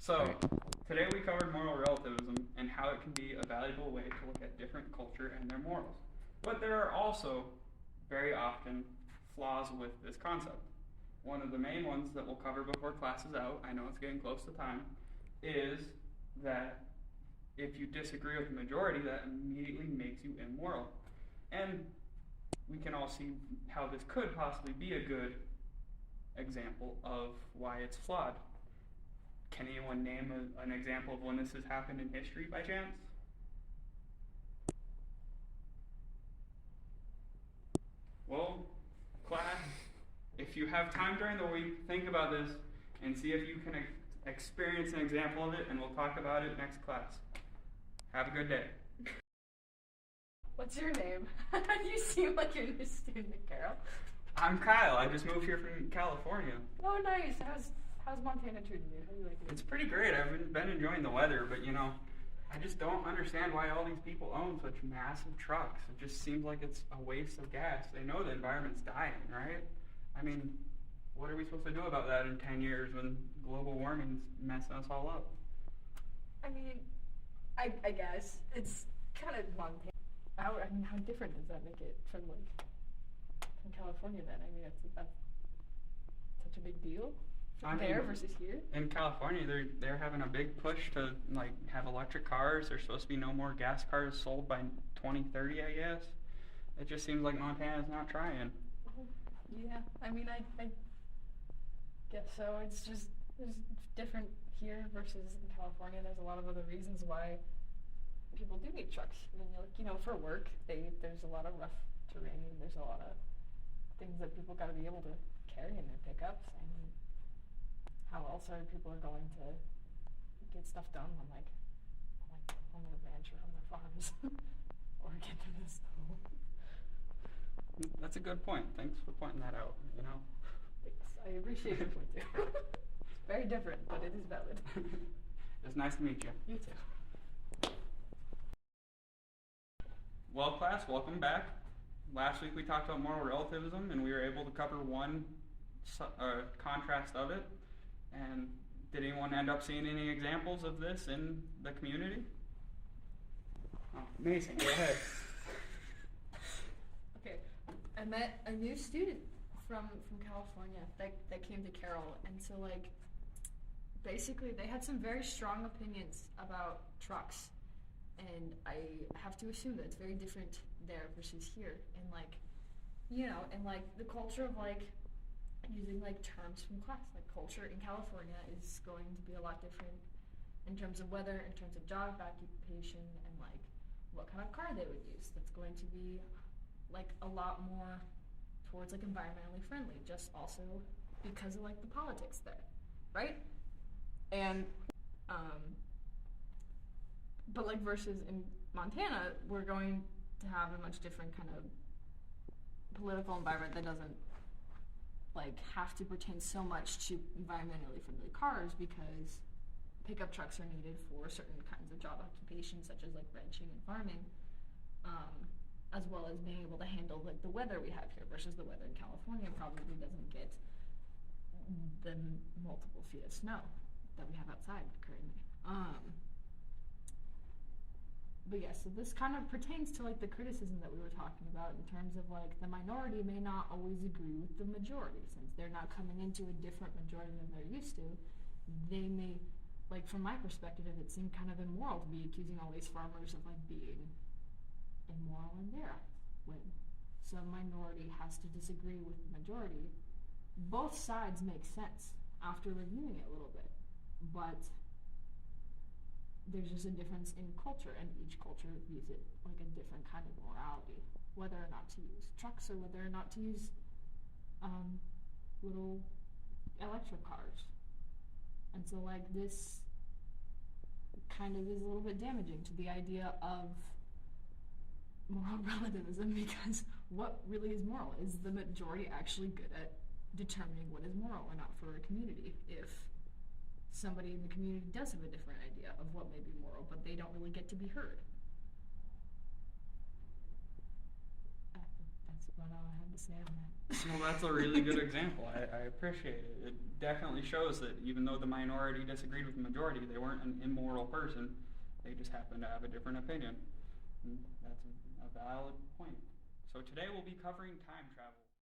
So, Right. today we covered moral relativism and how it can be a valuable way to look at different culture and their morals. But there are also very often flaws with this concept. One of the main ones that we'll cover before class is out, I know it's getting close to time, is that if you disagree with the majority, that immediately makes you immoral. And we can all see how this could possibly be a good example of why it's flawed. Can anyone name an example of when this has happened in history by chance? Well, class, if you have time during the week, think about this and see if you can experience an example of it, and we'll talk about it next class. Have a good day. What's your name? You seem like you're a new student, Carol. I'm Kyle. I just moved here from California. Oh, nice. How's Montana treating you? How do you like it? It's pretty great. I've been enjoying the weather, but I just don't understand why all these people own such massive trucks. It just seems like it's a waste of gas. They know the environment's dying, right? I mean, what are we supposed to do about that in 10 years when global warming's messing us all up? I mean, I guess it's kind of Montana. How different does that make it from California then? I mean, that's such a big deal there versus here. In California, they're having a big push to have electric cars. There's supposed to be no more gas cars sold by 2030, I guess. It just seems like Montana's not trying. Yeah, I mean, I guess so. It's different here versus in California. There's a lot of other reasons why people do need trucks. I mean, for work, there's a lot of rough terrain. There's a lot of things that people got to be able to carry in their pickups. I mean, how else are people going to get stuff done on their ranch or on their farms or get to this? That's a good point. Thanks for pointing that out. Thanks. I appreciate your point too. It's very different, but it is valid. It's nice to meet you. You too. Well, class, welcome back. Last week we talked about moral relativism, and we were able to cover one contrast of it. And did anyone end up seeing any examples of this in the community? Oh, amazing. Go ahead. Okay, I met a new student from California that came to Carroll, and so basically they had some very strong opinions about trucks. And I have to assume that it's very different there versus here. And the culture of using terms from class. Culture in California is going to be a lot different in terms of weather, in terms of job occupation, and what kind of car they would use. That's going to be a lot more towards environmentally friendly, just also because of the politics there, right? And but versus in Montana, we're going to have a much different kind of political environment that doesn't have to pertain so much to environmentally friendly cars, because pickup trucks are needed for certain kinds of job occupations such as ranching and farming, as well as being able to handle the weather we have here versus the weather in California probably doesn't get the multiple feet of snow that we have outside currently. But yeah, so this kind of pertains to the criticism that we were talking about in terms of the minority may not always agree with the majority, since they're not coming into a different majority than they're used to. They may, from my perspective, it seemed kind of immoral to be accusing all these farmers of being immoral in their eyes, when some minority has to disagree with the majority. Both sides make sense after reviewing it a little bit, but there's just a difference in culture, and each culture views it a different kind of morality, whether or not to use trucks or whether or not to use little electric cars. And so this kind of is a little bit damaging to the idea of moral relativism, because what really is moral? Is the majority actually good at determining what is moral or not for a community? If somebody in the community does have a different idea of what may be moral, but they don't really get to be heard. That's about all I have to say on that. Well, that's a really good example. I appreciate it. It definitely shows that even though the minority disagreed with the majority, they weren't an immoral person. They just happened to have a different opinion. And that's a valid point. So today we'll be covering time travel.